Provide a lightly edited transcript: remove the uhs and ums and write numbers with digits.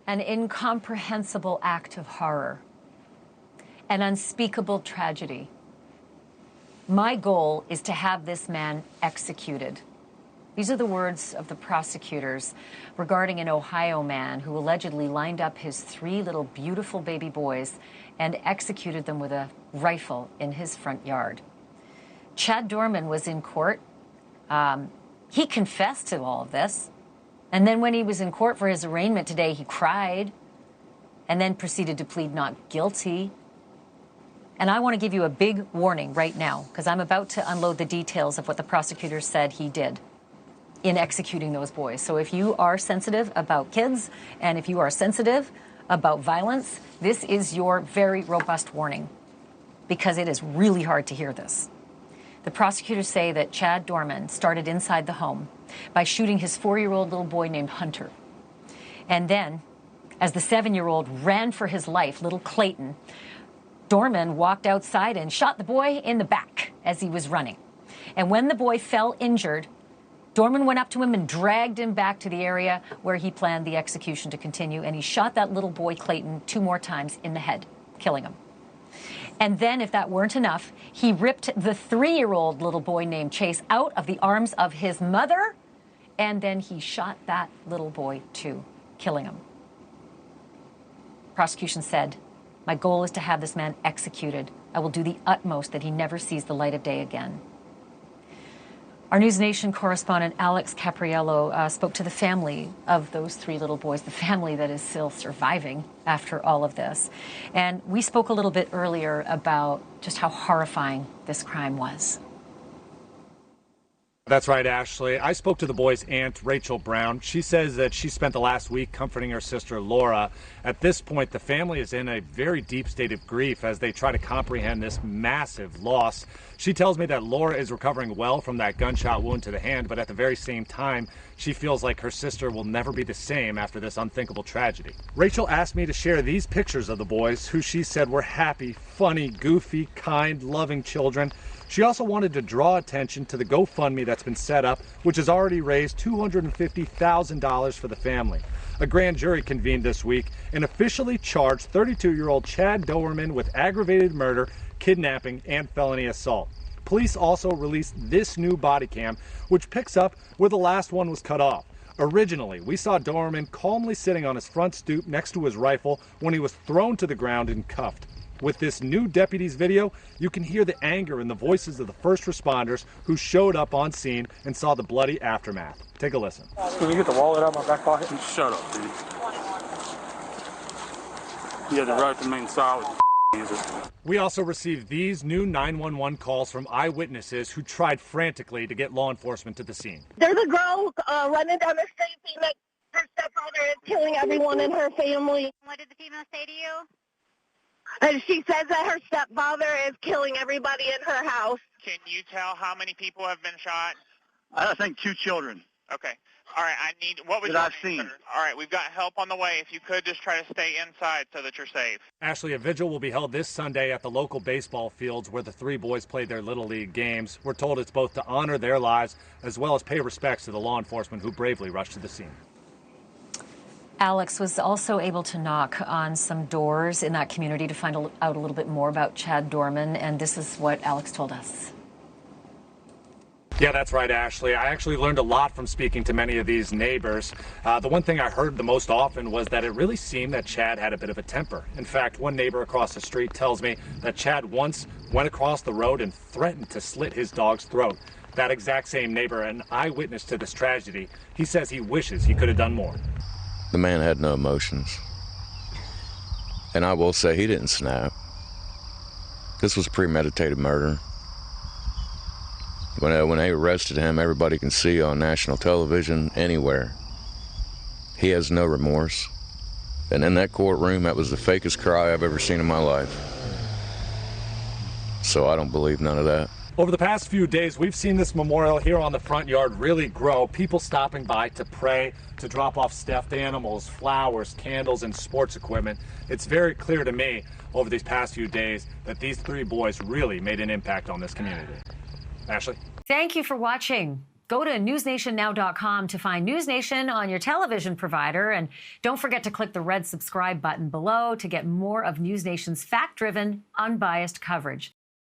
an incomprehensible act of horror, an unspeakable tragedy. My goal is to have this man executed. These are the words of the prosecutors regarding an Ohio man who allegedly lined up his 3 little beautiful baby boys and executed them with a rifle in his front yard. Chad Doerman was in court. He confessed to all of this. And then when he was in court for his arraignment today, he cried and then proceeded to plead not guilty. And I want to give you a big warning right now, because I'm about to unload the details of what the prosecutor said he did in executing those boys. So if you are sensitive about kids and if you are sensitive about violence, this is your very robust warning, because it is really hard to hear this. The prosecutors say that Chad Doerman started inside the home by shooting his 4-year-old little boy named Hunter. And then, as the 7-year-old ran for his life, little Clayton, Doerman walked outside and shot the boy in the back as he was running. And when the boy fell injured, Doerman went up to him and dragged him back to the area where he planned the execution to continue, and he shot that little boy Clayton 2 more times in the head, killing him. And then, if that weren't enough, he ripped the 3-year-old little boy named Chase out of the arms of his mother, and then he shot that little boy too, killing him. Prosecution said, "My goal is to have this man executed. I will do the utmost that he never sees the light of day again." Our NewsNation correspondent Alex Caprariello spoke to the family of those 3 little boys, the family that is still surviving after all of this. And we spoke a little bit earlier about just how horrifying this crime was. That's right, Ashleigh. I spoke to the boys' aunt, Rachel Brown. She says that she spent the last week comforting her sister, Laura. At this point, the family is in a very deep state of grief as they try to comprehend this massive loss. She tells me that Laura is recovering well from that gunshot wound to the hand, but at the very same time, she feels like her sister will never be the same after this unthinkable tragedy. Rachel asked me to share these pictures of the boys, who she said were happy, funny, goofy, kind, loving children. She also wanted to draw attention to the GoFundMe that's been set up, which has already raised $250,000 for the family. A grand jury convened this week and officially charged 32-year-old Chad Doerman with aggravated murder, kidnapping, and felony assault. Police also released this new body cam, which picks up where the last one was cut off. Originally, we saw Doerman calmly sitting on his front stoop next to his rifle when he was thrown to the ground and cuffed. With this new deputy's video, you can hear the anger in the voices of the first responders who showed up on scene and saw the bloody aftermath. Take a listen. Can you get the wallet out of my back pocket? Shut up, dude. You had the right to remain silent. We also received these new 911 calls from eyewitnesses who tried frantically to get law enforcement to the scene. There's a girl running down the street saying that her stepfather is killing everyone in her family. What did the female say to you? And she says that her stepfather is killing everybody in her house. Can you tell how many people have been shot? I think 2 children. Okay. All right, what was that your I've name, seen. sir? All right, we've got help on the way. If you could just try to stay inside so that you're safe. Ashleigh, a vigil will be held this Sunday at the local baseball fields where the 3 boys played their Little League games. We're told it's both to honor their lives as well as pay respects to the law enforcement who bravely rushed to the scene. Alex was also able to knock on some doors in that community to find out a little bit more about Chad Doerman, and this is what Alex told us. Yeah, that's right, Ashleigh. I actually learned a lot from speaking to many of these neighbors. The one thing I heard the most often was that it really seemed that Chad had a bit of a temper. In fact, one neighbor across the street tells me that Chad once went across the road and threatened to slit his dog's throat. That exact same neighbor, an eyewitness to this tragedy, he says he wishes he could have done more. The man had no emotions. And I will say he didn't snap. This was premeditated murder. When they arrested him, everybody can see on national television, anywhere. He has no remorse. And in that courtroom, that was the fakest cry I've ever seen in my life. So I don't believe none of that. Over the past few days, we've seen this memorial here on the front yard really grow. People stopping by to pray, to drop off stuffed animals, flowers, candles, and sports equipment. It's very clear to me over these past few days that these 3 boys really made an impact on this community. Ashleigh? Thank you for watching. Go to newsnationnow.com to find NewsNation on your television provider. And don't forget to click the red subscribe button below to get more of NewsNation's fact-driven, unbiased coverage.